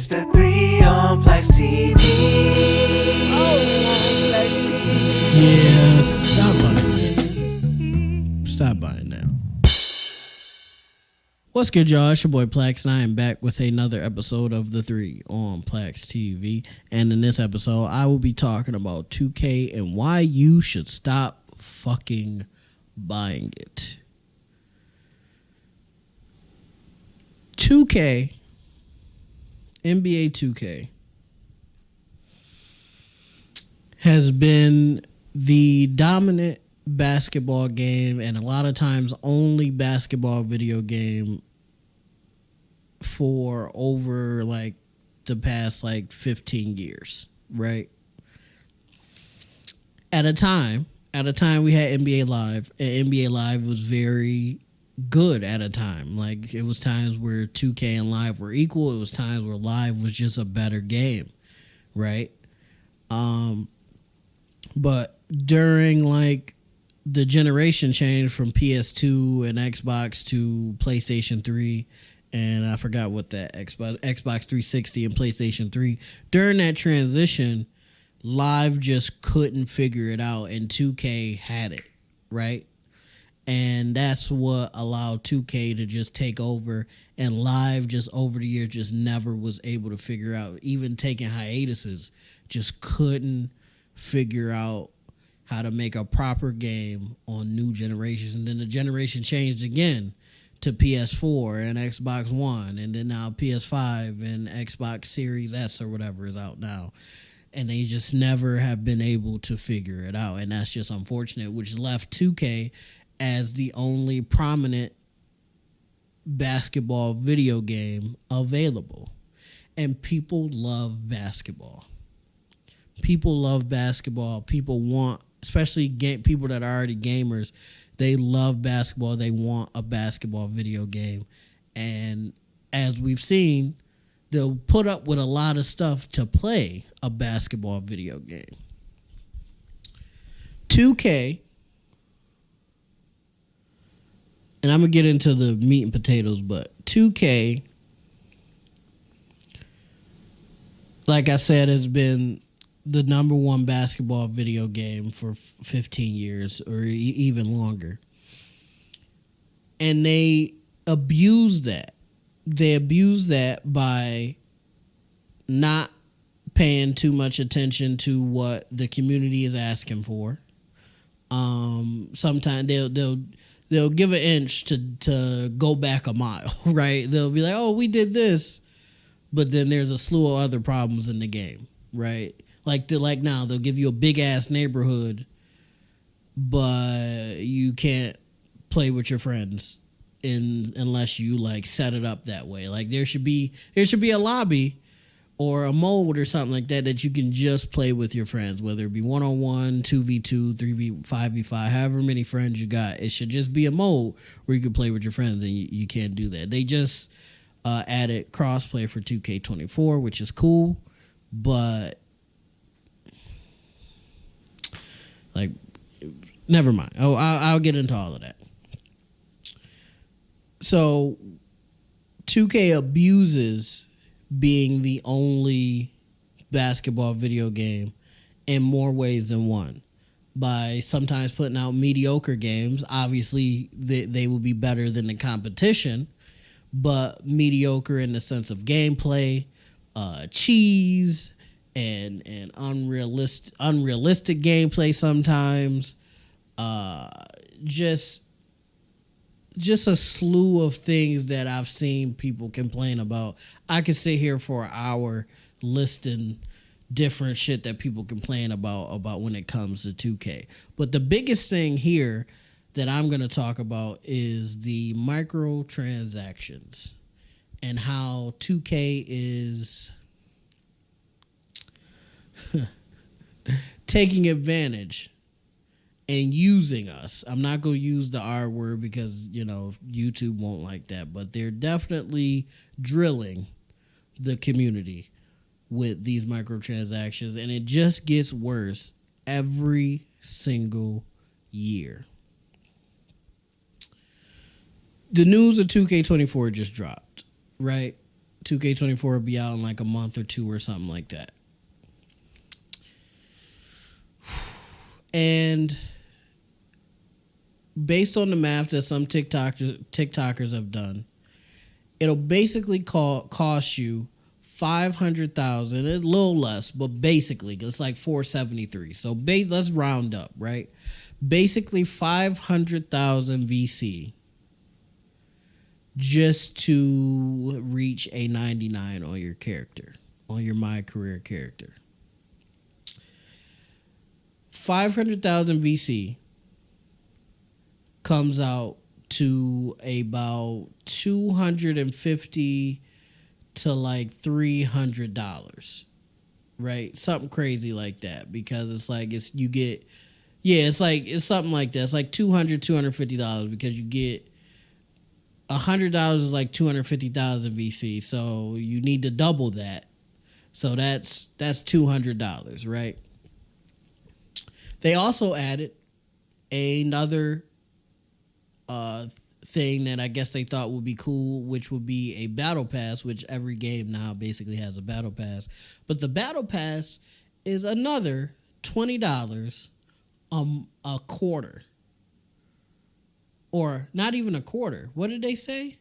It's the 3 on PLAXtv. Yeah, stop buying now. What's good, y'all? It's your boy PLAX, and I am back with another episode of the 3 on PLAXtv. And in this episode, I will be talking about 2K and why you should stop fucking buying it. 2K, NBA 2K, has been the dominant basketball game, and a lot of times only basketball video game, for over like the past like 15 years, right? At a time we had NBA Live, and NBA Live was very good at a time. Like, it was times where 2K and Live were equal. It was times where Live was just a better game, right? But during like the generation change from PS2 and Xbox to PlayStation 3, and I forgot what that Xbox 360 and PlayStation 3, during that transition, Live just couldn't figure it out, and 2K had it, right? And that's what allowed 2K to just take over, and Live just over the years just never was able to figure out, even taking hiatuses, just couldn't figure out how to make a proper game on new generations. And then the generation changed again to PS4 and Xbox One, and then now PS5 and Xbox Series S or whatever is out now. And they just never have been able to figure it out. And that's just unfortunate, which left 2K as the only prominent basketball video game available. And people love basketball. People love basketball. People want, especially people that are already gamers, they love basketball. They want a basketball video game. And as we've seen, they'll put up with a lot of stuff to play a basketball video game. 2K, and I'm going to get into the meat and potatoes, but 2K, like I said, has been the number one basketball video game for 15 years or even longer. And they abuse that. They abuse that by not paying too much attention to what the community is asking for. Sometimes they'll give an inch to go back a mile, right? They'll be like, oh, we did this, but then there's a slew of other problems in the game, right? Like now, they'll give you a big ass neighborhood, but you can't play with your friends unless you like set it up that way. Like there should be a lobby or a mode or something like that you can just play with your friends, whether it be 1-on-1, 2v2, 3v, 5v5, however many friends you got. It should just be a mode where you can play with your friends, and you can't do that. They just added crossplay for 2K24, which is cool, but like, never mind. Oh, I'll get into all of that. So 2K abuses being the only basketball video game in more ways than one by sometimes putting out mediocre games. Obviously, they will be better than the competition, but mediocre in the sense of gameplay, cheese, and unrealistic gameplay sometimes. Just a slew of things that I've seen people complain about. I could sit here for an hour listing different shit that people complain about when it comes to 2K. But the biggest thing here that I'm going to talk about is the microtransactions and how 2K is taking advantage and using us. I'm not going to use the R word because, YouTube won't like that, but they're definitely drilling the community with these microtransactions, and it just gets worse every single year. The news of 2K24 just dropped, right? 2K24 will be out in like a month or two or something like that. And based on the math that some TikTokers have done, it'll basically cost you $500,000, a little less, but basically it's like $473. So let's round up, right? Basically $500,000 VC just to reach a 99 on your character, on your mycareer character. 500,000 VC comes out to about $250 to like $300, right? Something crazy like that, because it's like it's something like that. It's like $250 because you get $100 is like 250,000 VC, so you need to double that. So that's $200, right? They also added another thing that I guess they thought would be cool, which would be a battle pass, which every game now basically has a battle pass. But the battle pass is another $20 a quarter. Or not even a quarter. What did they say?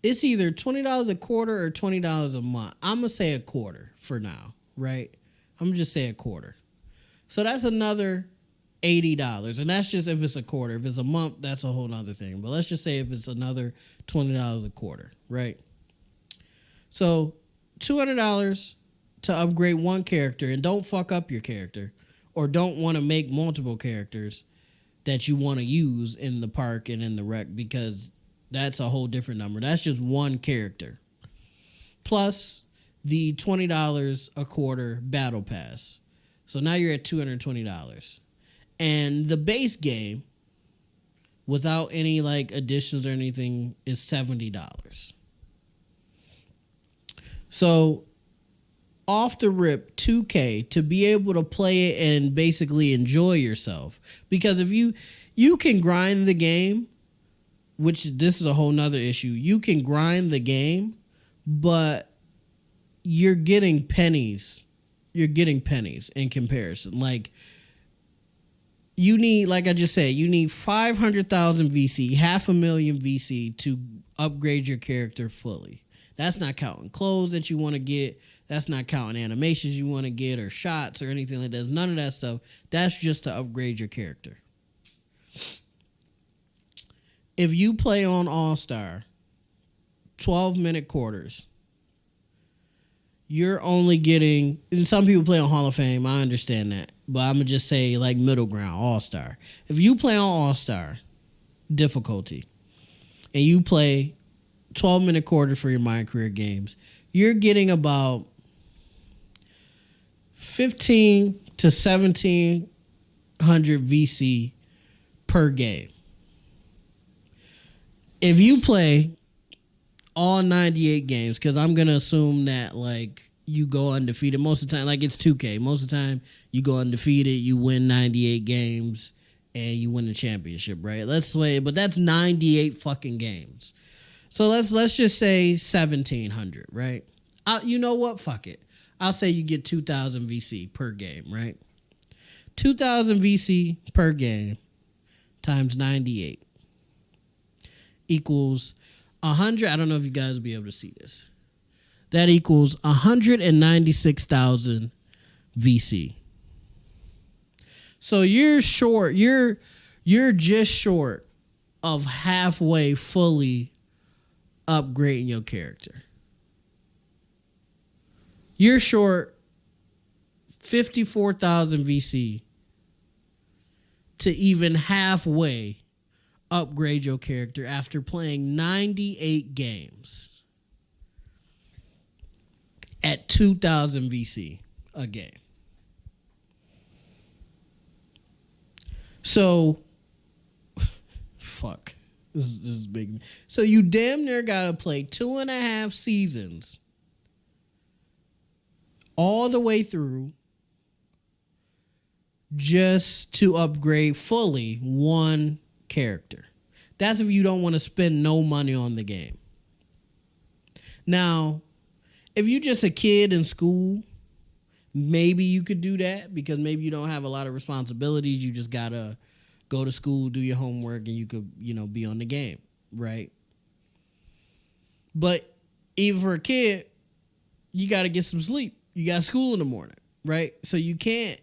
It's either $20 a quarter or $20 a month. I'm going to say a quarter for now, right? I'm going to just say a quarter. So that's another $80. And that's just if it's a quarter. If it's a month, that's a whole nother thing. But let's just say if it's another $20 a quarter, right? So $200 to upgrade one character, and don't fuck up your character, or don't want to make multiple characters that you want to use in the park and in the rec, because that's a whole different number. That's just one character. Plus the $20 a quarter battle pass. So now you're at $220. And the base game, without any like additions or anything, is $70. So off the rip, 2K, to be able to play it and basically enjoy yourself. Because if you can grind the game, which this is a whole nother issue. You can grind the game, but you're getting pennies. You're getting pennies in comparison. Like, you need, like I just said, you need 500,000 VC, $500,000 VC to upgrade your character fully. That's not counting clothes that you want to get. That's not counting animations you want to get or shots or anything like that. None of that stuff. That's just to upgrade your character. If you play on All-Star, 12-minute quarters, you're only getting, and some people play on Hall of Fame, I understand that, but I'm going to just say like middle ground, All-Star. If you play on All-Star difficulty and you play 12-minute quarters for your mycareer games, you're getting about 15 to 1,700 VC per game. If you play all 98 games, because I'm going to assume that like you go undefeated most of the time, like it's 2K. Most of the time you go undefeated, you win 98 games, and you win the championship, right? Let's play, but that's 98 fucking games. So let's just say 1,700, right? You know what? Fuck it. I'll say you get 2,000 VC per game, right? 2,000 VC per game times 98 equals 100. I don't know if you guys will be able to see this. That equals 196,000 VC. So you're short. You're just short of halfway fully upgrading your character. You're short 54,000 VC to even halfway upgrade your character after playing 98 games at 2,000 VC a game. So, fuck. This is big. So you damn near got to play 2.5 seasons all the way through just to upgrade fully one character. That's if you don't want to spend no money on the game. Now, if you just a kid in school, maybe you could do that because maybe you don't have a lot of responsibilities. You just gotta go to school, do your homework, and you could, be on the game, right? But even for a kid, you gotta get some sleep. You got school in the morning, right? So you can't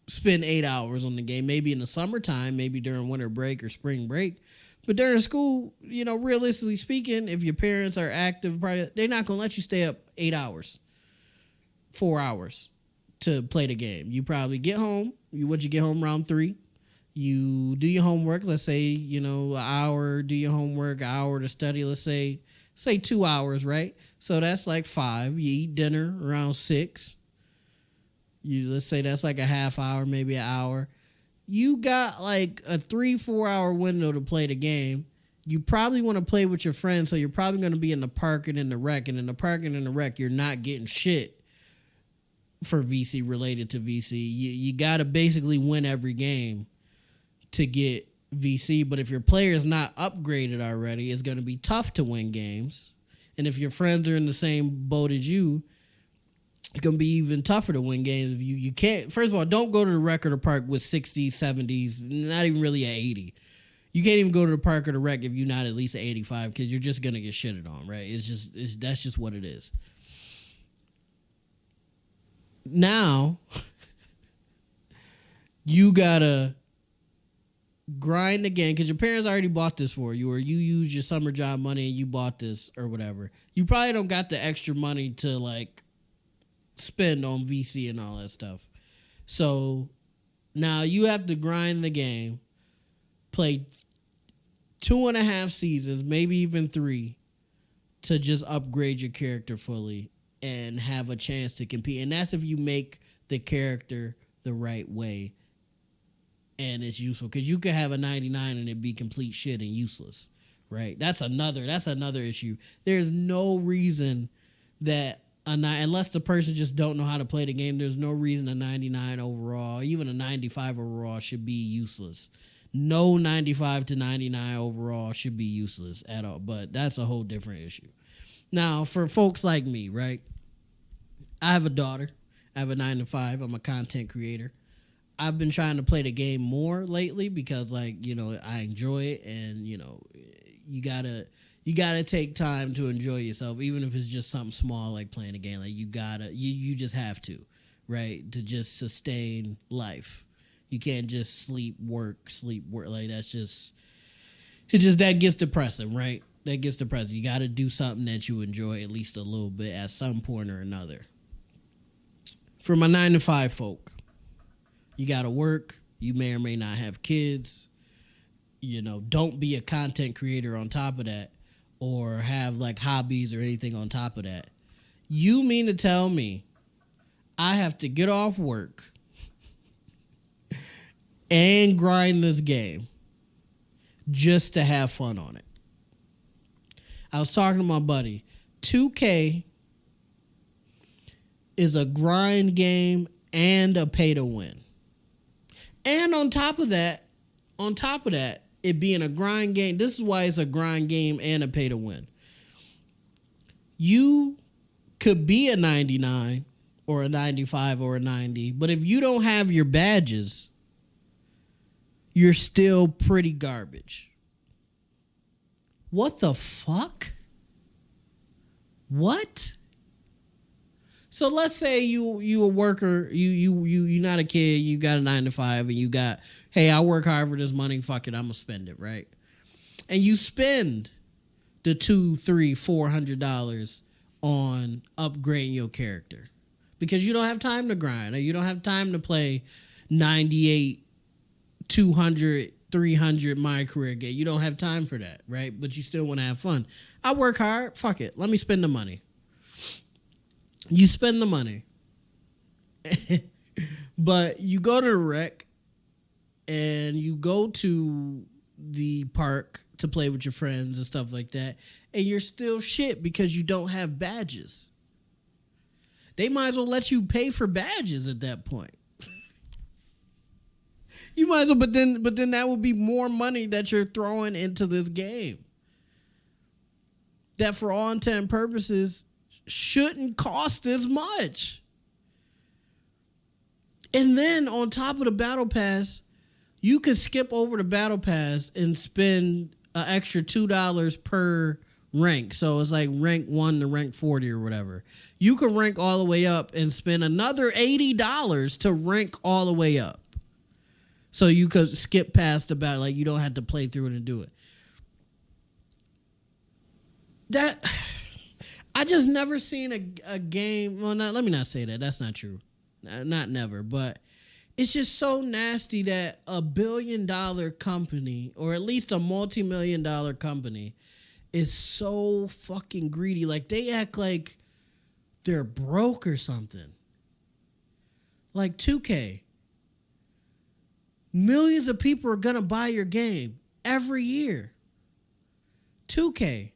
spend 8 hours on the game. Maybe in the summertime, maybe during winter break or spring break. But during school, realistically speaking, if your parents are active, probably, they're not going to let you stay up 8 hours, 4 hours to play the game. You probably get home. You get home around 3. You do your homework. Let's say, an hour, do your homework, an hour to study. Let's say 2 hours, right? So that's like 5. You eat dinner around 6. Let's say that's like a half hour, maybe an hour. You got like a 3-4 hour window to play the game. You probably want to play with your friends, so you're probably going to be in the park and in the rec. And in the park and in the rec, you're not getting shit for VC related to VC. You got to basically win every game to get VC. But if your player is not upgraded already, it's going to be tough to win games. And if your friends are in the same boat as you, it's going to be even tougher to win games. If you can't, first of all, don't go to the rec or the park with 60s, 70s, not even really at 80. You can't even go to the park or the rec if you're not at least at 85 because you're just going to get shitted on, right? That's just what it is. Now, you got to grind again because your parents already bought this for you, or you used your summer job money and you bought this or whatever. You probably don't got the extra money to like spend on VC and all that stuff. So now you have to grind the game, play 2.5 seasons, maybe even 3, to just upgrade your character fully and have a chance to compete. And that's if you make the character the right way and it's useful. Because you could have a 99 and it be complete shit and useless, right? That's another issue. There's no reason that unless the person just don't know how to play the game, there's no reason a 99 overall, even a 95 overall, should be useless. No 95 to 99 overall should be useless at all. But that's a whole different issue. Now, for folks like me, right? I have a daughter. I have a 9 to 5. I'm a content creator. I've been trying to play the game more lately because, I enjoy it, and you gotta take time to enjoy yourself, even if it's just something small like playing a game. Like you just have to, right, to just sustain life. You can't just sleep work. Like that gets depressing, right? That gets depressing. You got to do something that you enjoy at least a little bit at some point or another. For my 9 to 5 folk, you got to work. You may or may not have kids. Don't be a content creator on top of that, or have like hobbies or anything on top of that. You mean to tell me I have to get off work and grind this game just to have fun on it? I was talking to my buddy. 2K is a grind game and a pay to win. And on top of that, it being a grind game, this is why it's a grind game and a pay to win. You could be a 99 or a 95 or a 90, but if you don't have your badges, you're still pretty garbage. What the fuck? What? So let's say you a worker, you not a kid, you got a 9 to 5, and you got, hey, I work hard for this money, fuck it, I'm gonna spend it, right? And you spend the $200, $300, $400 on upgrading your character because you don't have time to grind, or you don't have time to play 98, 200, 300 mycareer game. You don't have time for that, right? But you still want to have fun. I work hard, fuck it, let me spend the money. You spend the money. But you go to the rec and you go to the park to play with your friends and stuff like that, and you're still shit because you don't have badges. They might as well let you pay for badges at that point. You might as well, but then that would be more money that you're throwing into this game. that for all intent and purposes shouldn't cost as much. And then on top of the battle pass, you could skip over the battle pass and spend an extra $2 per rank. So it's like rank 1 to rank 40 or whatever. You can rank all the way up and spend another $80 to rank all the way up. So you could skip past the battle. Like, you don't have to play through it and do it. That, I just never seen a game. Well, let me not say that. That's not true. Not never. But it's just so nasty that a $1 billion company, or at least a multi-million-dollar company, is so fucking greedy. Like, they act like they're broke or something. Like 2K. Millions of people are going to buy your game every year. 2K.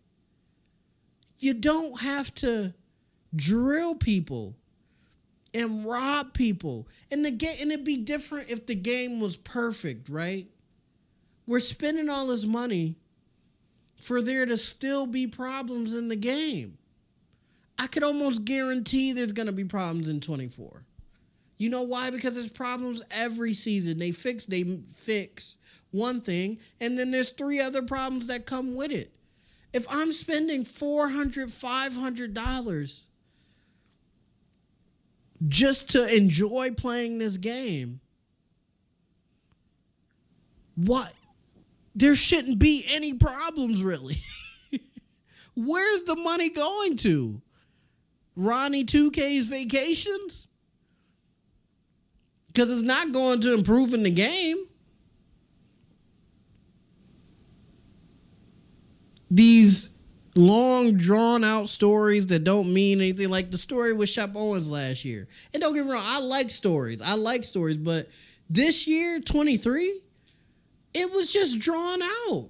You don't have to drill people and rob people. And it'd be different if the game was perfect, right? We're spending all this money for there to still be problems in the game. I could almost guarantee there's going to be problems in 24. You know why? Because there's problems every season. They fix one thing, and then there's 3 other problems that come with it. If I'm spending $400, $500 just to enjoy playing this game, what? There shouldn't be any problems, really. Where's the money going to? Ronnie 2K's vacations? Because it's not going to improving the game. These long, drawn-out stories that don't mean anything, like the story with Shep Owens last year. And don't get me wrong, I like stories, but this year, 23, it was just drawn out.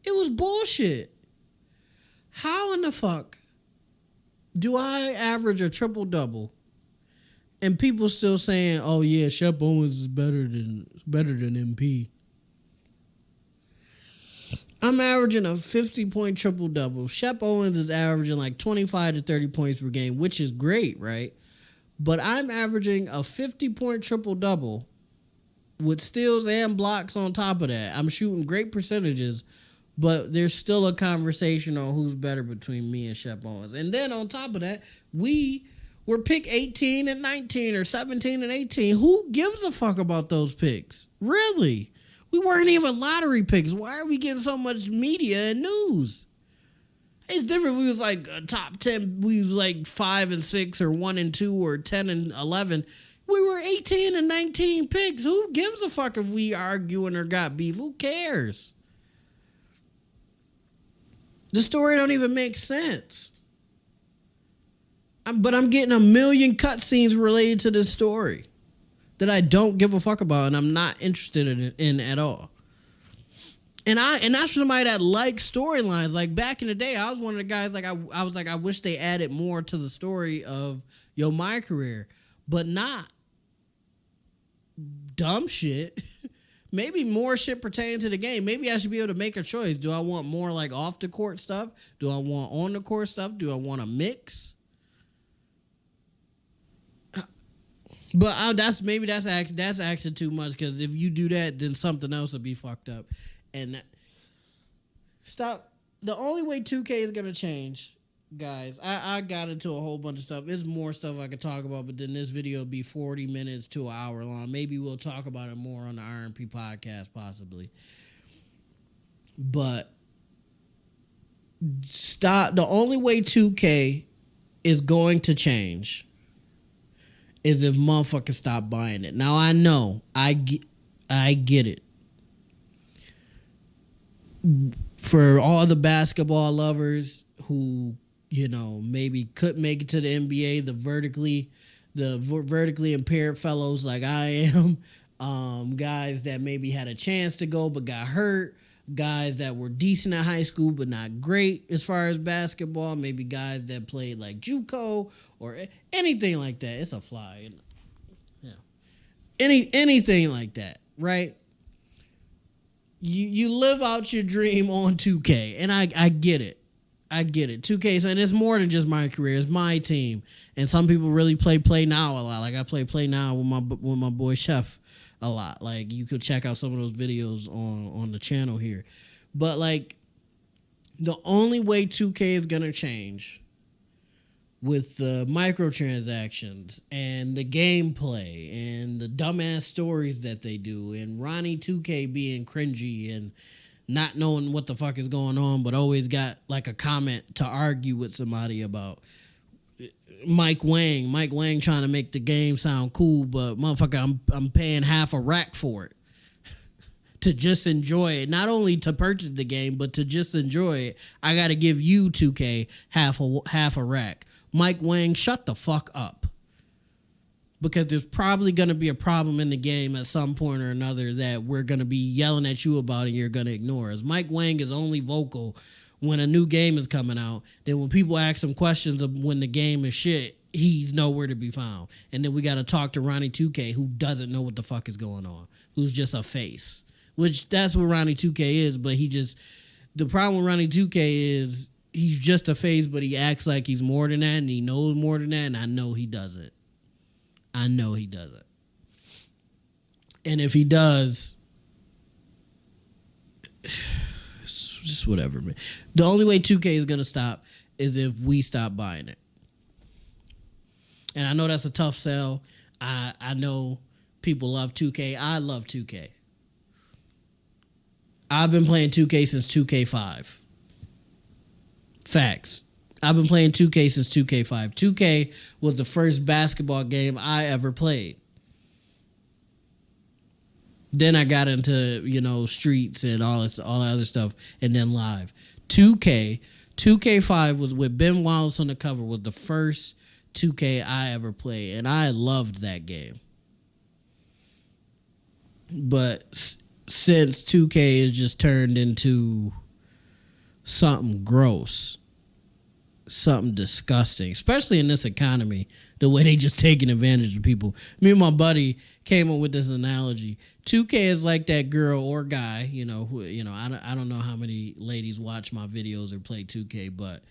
It was bullshit. How in the fuck do I average a triple-double and people still saying, oh yeah, Shep Owens is better than MP? I'm averaging a 50-point triple-double. Shep Owens is averaging like 25 to 30 points per game, which is great, right? But I'm averaging a 50-point triple-double with steals and blocks on top of that. I'm shooting great percentages, but there's still a conversation on who's better between me and Shep Owens. And then on top of that, we were pick 18 and 19 or 17 and 18. Who gives a fuck about those picks? Really? We weren't even lottery picks. Why are we getting so much media and news? It's different. We was like top 10. We was like 5 and 6 or 1 and 2 or 10 and 11. We were 18 and 19 picks. Who gives a fuck if we arguing or got beef? Who cares? The story don't even make sense. But I'm getting a million cutscenes related to this story that I don't give a fuck about and I'm not interested in at all. And that's somebody that likes storylines. Like back in the day, I was one of the guys, like I was like, I wish they added more to the story of my career, but not dumb shit. Maybe more shit pertaining to the game. Maybe I should be able to make a choice. Do I want more like off the court stuff? Do I want on the court stuff? Do I want a mix? But that's actually too much, because if you do that, then something else will be fucked up. And stop. The only way 2K is gonna change, guys. I got into a whole bunch of stuff. There's more stuff I could talk about, but then this video will be 40 minutes to an hour long. Maybe we'll talk about it more on the RMP podcast, possibly. But stop. The only way 2K is going to change is if motherfuckers stop buying it. Now I know, I get it. For all the basketball lovers who, maybe couldn't make it to the NBA, the vertically impaired fellows like I am, guys that maybe had a chance to go but got hurt, guys that were decent at high school but not great as far as basketball, maybe guys that played like JUCO or anything like that. It's a fly. Yeah. Anything like that, right? You live out your dream on 2K, and I get it. I get it. 2K, and it's more than just my career. It's my team, and some people really play now a lot. Like I play now with my boy Chef a lot. Like you could check out some of those videos on the channel here. But like the only way 2K is gonna change with the microtransactions and the gameplay and the dumbass stories that they do, and Ronnie 2K being cringy and not knowing what the fuck is going on, but always got like a comment to argue with somebody about. Mike Wang trying to make the game sound cool, but motherfucker, I'm paying half a rack for it to just enjoy it. Not only to purchase the game, but to just enjoy it. I got to give you 2K half a rack. Mike Wang, shut the fuck up. Because there's probably going to be a problem in the game at some point or another that we're going to be yelling at you about and you're going to ignore us. Mike Wang is only vocal when a new game is coming out. Then when people ask him questions of when the game is shit, he's nowhere to be found. And then we got to talk to Ronnie 2K, who doesn't know what the fuck is going on, who's just a face. Which that's what Ronnie 2K is, but the problem with Ronnie 2K is he's just a face, but he acts like he's more than that, and he knows more than that, and I know he doesn't. And if he does, it's just whatever, man. The only way 2K is going to stop is if we stop buying it. And I know that's a tough sell. I know people love 2K. I love 2K. I've been playing 2K since 2K5. Facts. I've been playing 2K since 2K5. 2K was the first basketball game I ever played. Then I got into, streets and all that other stuff, and then live. 2K5 was with Ben Wallace on the cover, was the first 2K I ever played, and I loved that game. But since 2K has just turned into something gross, something disgusting, especially in this economy, the way they just taking advantage of people. Me and my buddy came up with this analogy. 2K is like that girl or guy, I don't know how many ladies watch my videos or play 2K, but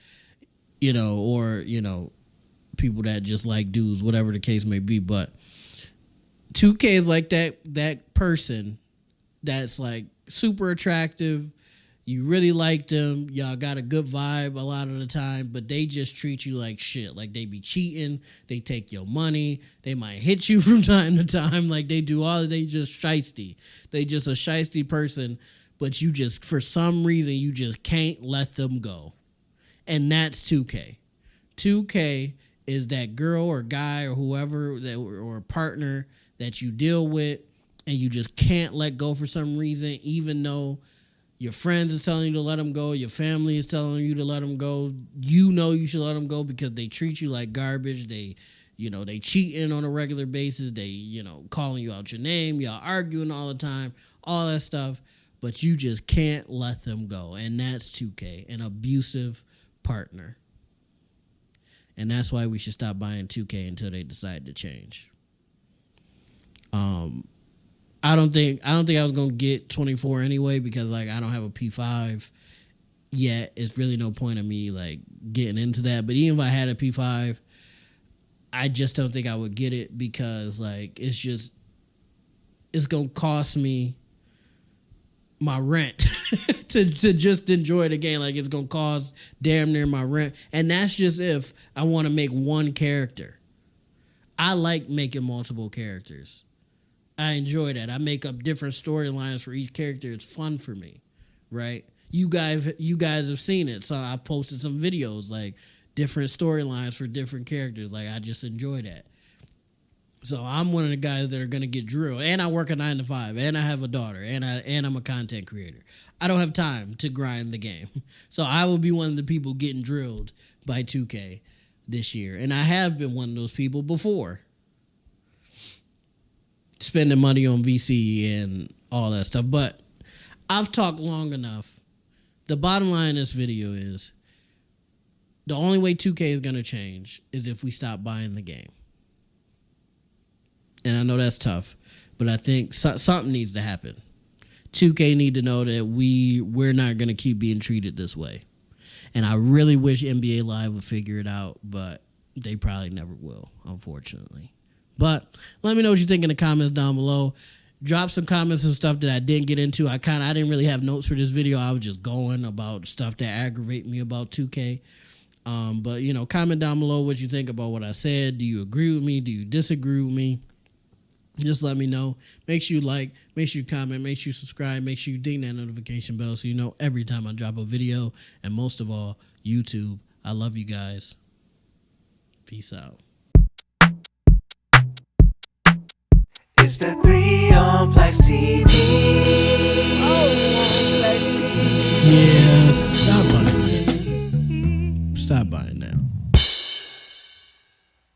people that just like dudes, whatever the case may be. But 2K is like that person that's like super attractive. You really like them. Y'all got a good vibe a lot of the time, but they just treat you like shit. Like they be cheating. They take your money. They might hit you from time to time. Like they do they just shiesty. They just a shiesty person, but you just, for some reason, you just can't let them go. And that's 2K. 2K is that girl or guy or whoever or partner that you deal with and you just can't let go for some reason, even though your friends is telling you to let them go. Your family is telling you to let them go. You know you should let them go because they treat you like garbage. They cheating on a regular basis. They, calling you out your name. Y'all arguing all the time, all that stuff. But you just can't let them go. And that's 2K, an abusive partner. And that's why we should stop buying 2K until they decide to change. I don't think I was gonna get 24 anyway because I don't have a P5 yet. It's really no point in me getting into that. But even if I had a P5, I just don't think I would get it because it's gonna cost me my rent to just enjoy the game. It's gonna cost damn near my rent, and that's just if I want to make one character. I like making multiple characters. I enjoy that. I make up different storylines for each character. It's fun for me, right? You guys have seen it. So I posted some videos, different storylines for different characters. I just enjoy that. So I'm one of the guys that are going to get drilled. And I work a 9 to 5. And I have a daughter. And I'm a content creator. I don't have time to grind the game. So I will be one of the people getting drilled by 2K this year. And I have been one of those people before. Spending money on VC and all that stuff. But I've talked long enough. The bottom line in this video is the only way 2K is going to change is if we stop buying the game. And I know that's tough, but I think something needs to happen. 2K need to know that we're not going to keep being treated this way. And I really wish NBA Live would figure it out, but they probably never will, unfortunately. But let me know what you think in the comments down below. Drop some comments and stuff that I didn't get into. I didn't really have notes for this video. I was just going about stuff that aggravate me about 2K. But, you know, comment down below what you think about what I said. Do you agree with me? Do you disagree with me? Just let me know. Make sure you like, make sure you comment, make sure you subscribe, make sure you ding that notification bell so you know every time I drop a video. And most of all, YouTube, I love you guys. Peace out. It's the 3 on PLAXtv. Yes.